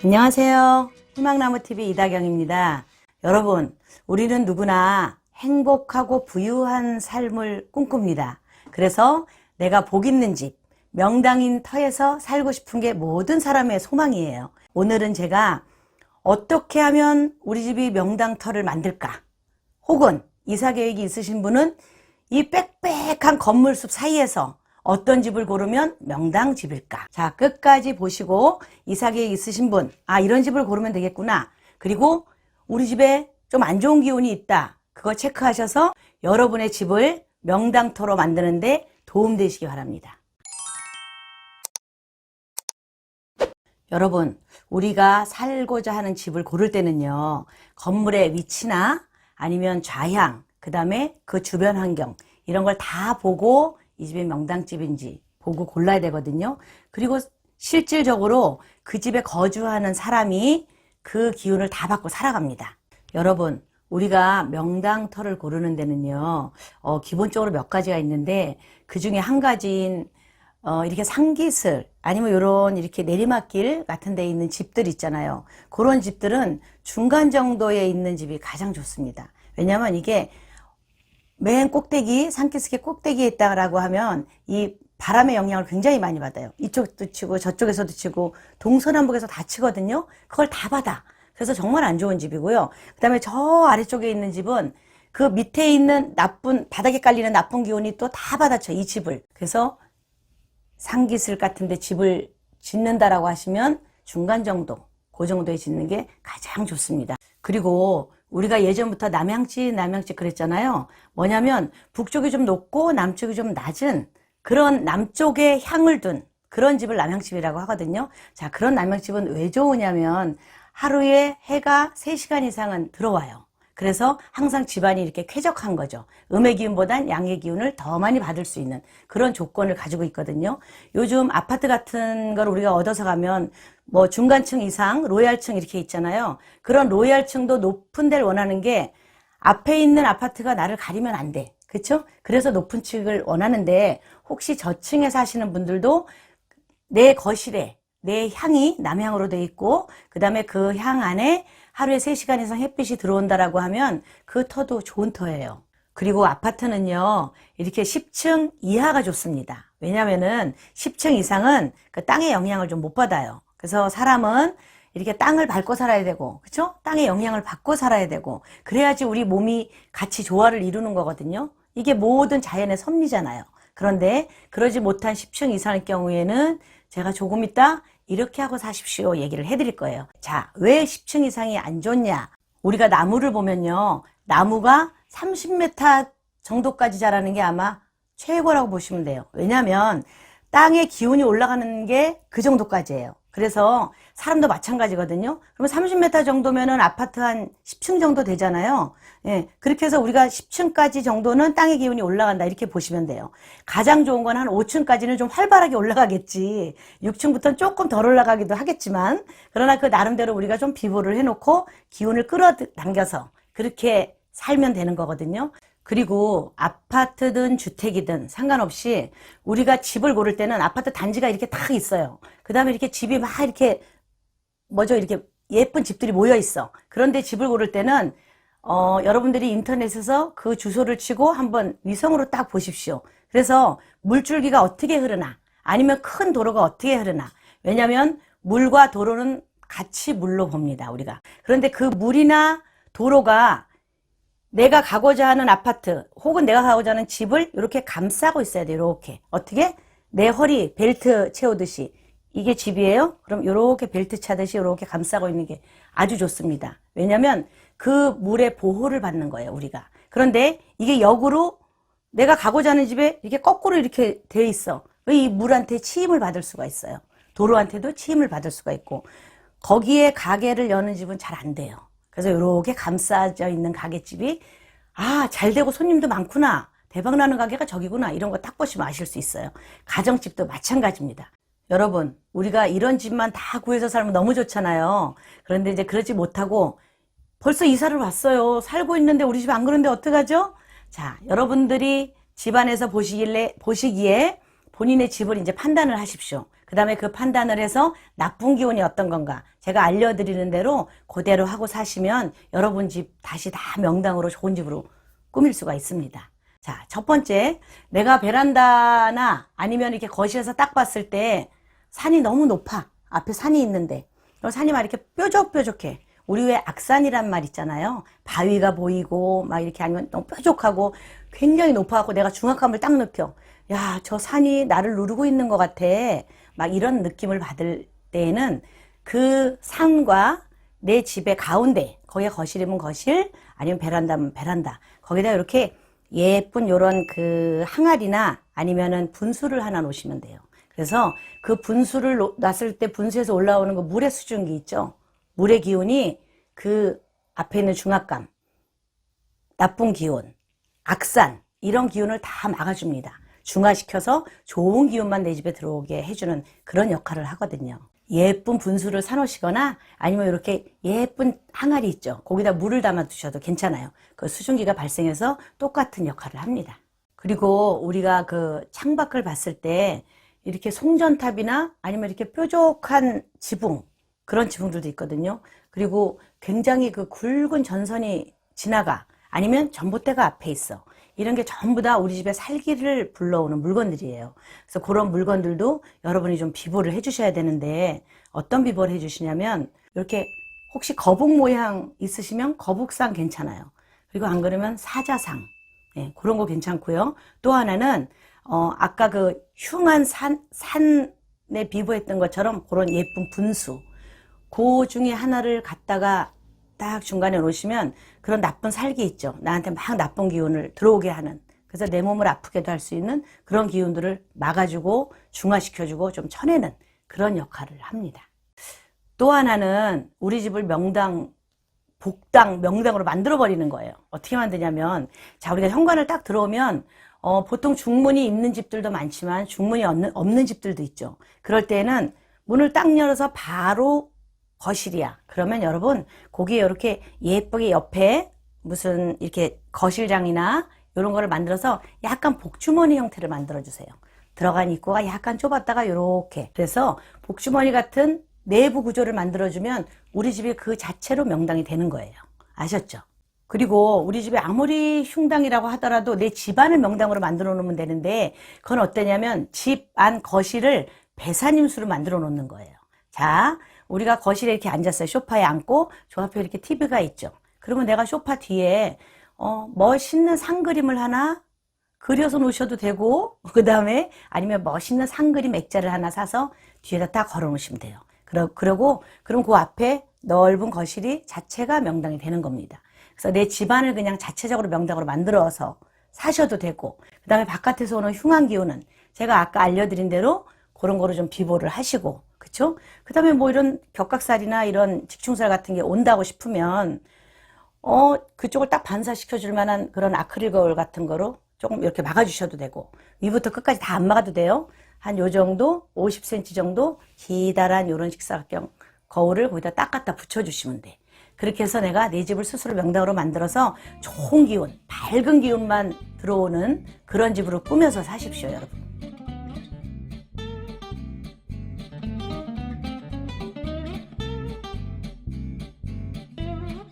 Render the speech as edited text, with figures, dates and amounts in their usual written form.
안녕하세요. 희망나무TV 이다경입니다. 여러분, 우리는 누구나 행복하고 부유한 삶을 꿈꿉니다. 그래서 내가 복 있는 집, 명당인 터에서 살고 싶은 게 모든 사람의 소망이에요. 오늘은 제가 어떻게 하면 우리 집이 명당터를 만들까? 혹은 이사 계획이 있으신 분은 이 빽빽한 건물숲 사이에서 어떤 집을 고르면 명당집일까? 자, 끝까지 보시고 이사 계획 있으신 분, 이런 집을 고르면 되겠구나. 그리고 우리 집에 좀 안 좋은 기운이 있다. 그거 체크하셔서 여러분의 집을 명당터로 만드는데 도움되시기 바랍니다. 여러분, 우리가 살고자 하는 집을 고를 때는요, 건물의 위치나 아니면 좌향, 그 다음에 그 주변 환경, 이런 걸 다 보고 이 집이 명당집인지 보고 골라야 되거든요. 그리고 실질적으로 그 집에 거주하는 사람이 그 기운을 다 받고 살아갑니다. 여러분, 우리가 명당터를 고르는 데는요, 기본적으로 몇 가지가 있는데 그 중에 한 가지인 이렇게 상기슬 아니면 이런 이렇게 내리막길 같은 데 있는 집들 있잖아요. 그런 집들은 중간 정도에 있는 집이 가장 좋습니다. 왜냐하면 이게 맨 꼭대기, 산기슭의 꼭대기에 있다라고 하면 이 바람의 영향을 굉장히 많이 받아요. 이쪽도 치고 저쪽에서도 치고 동서남북에서 다 치거든요. 그걸 다 받아. 그래서 정말 안 좋은 집이고요. 그 다음에 저 아래쪽에 있는 집은 그 밑에 있는 바닥에 깔리는 나쁜 기운이 또 다 받아쳐, 이 집을. 그래서 상기슭 같은 데 집을 짓는다라고 하시면 중간 정도, 그 정도에 짓는 게 가장 좋습니다. 그리고 우리가 예전부터 남양집 그랬잖아요. 뭐냐면 북쪽이 좀 높고 남쪽이 좀 낮은 그런 남쪽에 향을 둔 그런 집을 남양집이라고 하거든요. 자, 그런 남양집은 왜 좋으냐면 하루에 해가 3시간 이상은 들어와요. 그래서 항상 집안이 이렇게 쾌적한 거죠. 음의 기운보단 양의 기운을 더 많이 받을 수 있는 그런 조건을 가지고 있거든요. 요즘 아파트 같은 걸 우리가 얻어서 가면 뭐 중간층 이상, 로얄층 이렇게 있잖아요. 그런 로얄층도 높은 데를 원하는 게 앞에 있는 아파트가 나를 가리면 안 돼. 그렇죠? 그래서 높은 층을 원하는데 혹시 저층에 사시는 분들도 내 거실에 내 향이 남향으로 돼 있고 그 다음에 그 향 안에 하루에 3시간 이상 햇빛이 들어온다라고 하면 그 터도 좋은 터예요. 그리고 아파트는요, 이렇게 10층 이하가 좋습니다. 왜냐면은 10층 이상은 그 땅의 영향을 좀 못 받아요. 그래서 사람은 이렇게 땅을 밟고 살아야 되고, 그쵸? 땅의 영향을 받고 살아야 되고, 그래야지 우리 몸이 같이 조화를 이루는 거거든요. 이게 모든 자연의 섭리잖아요. 그런데 그러지 못한 10층 이상의 경우에는 제가 조금 이따 이렇게 하고 사십시오 얘기를 해드릴 거예요. 자, 왜 10층 이상이 안 좋냐? 우리가 나무를 보면요, 나무가 30m 정도까지 자라는 게 아마 최고라고 보시면 돼요. 왜냐하면 땅의 기운이 올라가는 게 그 정도까지예요. 그래서 사람도 마찬가지거든요. 그러면 30m 정도면은 아파트 한 10층 정도 되잖아요. 예, 그렇게 해서 우리가 10층까지 정도는 땅의 기운이 올라간다 이렇게 보시면 돼요. 가장 좋은 건 한 5층까지는 좀 활발하게 올라가겠지. 6층부터는 조금 덜 올라가기도 하겠지만 그러나 그 나름대로 우리가 좀 비보를 해놓고 기운을 끌어당겨서 그렇게 살면 되는 거거든요. 그리고 아파트든 주택이든 상관없이 우리가 집을 고를 때는 아파트 단지가 이렇게 딱 있어요. 그 다음에 이렇게 집이 막 이렇게 이렇게 예쁜 집들이 모여 있어. 그런데 집을 고를 때는 여러분들이 인터넷에서 그 주소를 치고 한번 위성으로 딱 보십시오. 그래서 물줄기가 어떻게 흐르나 아니면 큰 도로가 어떻게 흐르나. 왜냐하면 물과 도로는 같이 물로 봅니다, 우리가. 그런데 그 물이나 도로가 내가 가고자 하는 아파트 혹은 내가 가고자 하는 집을 이렇게 감싸고 있어야 돼요. 이렇게. 어떻게? 내 허리 벨트 채우듯이. 이게 집이에요? 그럼 이렇게 벨트 차듯이 이렇게 감싸고 있는 게 아주 좋습니다. 왜냐하면 그 물의 보호를 받는 거예요, 우리가. 그런데 이게 역으로 내가 가고자 하는 집에 이렇게 거꾸로 이렇게 돼 있어. 이 물한테 침입을 받을 수가 있어요. 도로한테도 침입을 받을 수가 있고 거기에 가게를 여는 집은 잘 안 돼요. 그래서 이렇게 감싸져 있는 가게집이 잘 되고 손님도 많구나. 대박나는 가게가 저기구나. 이런 거 딱 보시면 아실 수 있어요. 가정집도 마찬가지입니다. 여러분, 우리가 이런 집만 다 구해서 살면 너무 좋잖아요. 그런데 이제 그러지 못하고 벌써 이사를 왔어요. 살고 있는데 우리 집 안 그런데 어떡하죠? 자, 여러분들이 집안에서 보시기에 본인의 집을 이제 판단을 하십시오. 그 다음에 그 판단을 해서 나쁜 기운이 어떤 건가 제가 알려드리는 대로 그대로 하고 사시면 여러분 집 다시 다 명당으로 좋은 집으로 꾸밀 수가 있습니다. 자, 첫 번째, 내가 베란다나 아니면 이렇게 거실에서 딱 봤을 때 산이 너무 높아. 앞에 산이 있는데 산이 막 이렇게 뾰족뾰족해. 우리 왜 악산이란 말 있잖아요. 바위가 보이고 막 이렇게 아니면 너무 뾰족하고 굉장히 높아갖고 내가 중압감을 딱 느껴. 야, 저 산이 나를 누르고 있는 것 같아. 막 이런 느낌을 받을 때에는 그 산과 내 집의 가운데, 거기에 거실이면 거실, 아니면 베란다면 베란다. 거기다 이렇게 예쁜 요런 그 항아리나 아니면은 분수를 하나 놓으시면 돼요. 그래서 그 분수를 놨을 때 분수에서 올라오는 그 물의 수증기 있죠. 물의 기운이 그 앞에 있는 중압감, 나쁜 기운, 악산 이런 기운을 다 막아줍니다. 중화시켜서 좋은 기운만 내 집에 들어오게 해주는 그런 역할을 하거든요. 예쁜 분수를 사놓으시거나 아니면 이렇게 예쁜 항아리 있죠. 거기다 물을 담아 두셔도 괜찮아요. 그 수증기가 발생해서 똑같은 역할을 합니다. 그리고 우리가 그 창밖을 봤을 때 이렇게 송전탑이나 아니면 이렇게 뾰족한 지붕, 그런 지붕들도 있거든요. 그리고 굉장히 그 굵은 전선이 지나가, 아니면 전봇대가 앞에 있어. 이런 게 전부 다 우리 집에 살기를 불러오는 물건들이에요. 그래서 그런 물건들도 여러분이 좀 비보를 해주셔야 되는데, 어떤 비보를 해주시냐면 이렇게 혹시 거북 모양 있으시면 거북상 괜찮아요. 그리고 안 그러면 사자상, 네, 그런 거 괜찮고요. 또 하나는 아까 그 흉한 산에 비보했던 것처럼 그런 예쁜 분수, 그 중에 하나를 갖다가 딱 중간에 놓으시면 그런 나쁜 살기 있죠. 나한테 막 나쁜 기운을 들어오게 하는, 그래서 내 몸을 아프게도 할 수 있는 그런 기운들을 막아주고 중화시켜주고 좀 쳐내는 그런 역할을 합니다. 또 하나는 우리 집을 명당, 복당, 명당으로 만들어버리는 거예요. 어떻게 만드냐면, 자, 우리가 현관을 딱 들어오면 보통 중문이 있는 집들도 많지만 중문이 없는 집들도 있죠. 그럴 때는 문을 딱 열어서 바로 거실이야. 그러면 여러분 거기에 이렇게 예쁘게 옆에 무슨 이렇게 거실장이나 이런 거를 만들어서 약간 복주머니 형태를 만들어 주세요. 들어간 입구가 약간 좁았다가 이렇게, 그래서 복주머니 같은 내부 구조를 만들어 주면 우리 집이 그 자체로 명당이 되는 거예요. 아셨죠? 그리고 우리 집에 아무리 흉당이라고 하더라도 내 집안을 명당으로 만들어 놓으면 되는데, 그건 어떠냐면 집 안 거실을 배산임수로 만들어 놓는 거예요. 자, 우리가 거실에 이렇게 앉았어요. 소파에 앉고 저 앞에 이렇게 TV가 있죠. 그러면 내가 소파 뒤에 멋있는 상 그림을 하나 그려서 놓으셔도 되고, 그 다음에 아니면 멋있는 상 그림 액자를 하나 사서 뒤에다 딱 걸어 놓으시면 돼요. 그럼 그 앞에 넓은 거실이 자체가 명당이 되는 겁니다. 그래서 내 집안을 그냥 자체적으로 명당으로 만들어서 사셔도 되고, 그 다음에 바깥에서 오는 흉한 기운은 제가 아까 알려드린 대로 그런 거로 좀 비보를 하시고, 그쵸? 그 다음에 뭐 이런 격각살이나 이런 직충살 같은 게 온다고 싶으면, 그쪽을 딱 반사시켜 줄 만한 그런 아크릴 거울 같은 거로 조금 이렇게 막아주셔도 되고, 위부터 끝까지 다 안 막아도 돼요. 한 요 정도, 50cm 정도 기다란 요런 식사각형 거울을 거기다 딱 갖다 붙여주시면 돼. 그렇게 해서 내가 내 집을 스스로 명당으로 만들어서 좋은 기운, 밝은 기운만 들어오는 그런 집으로 꾸며서 사십시오, 여러분.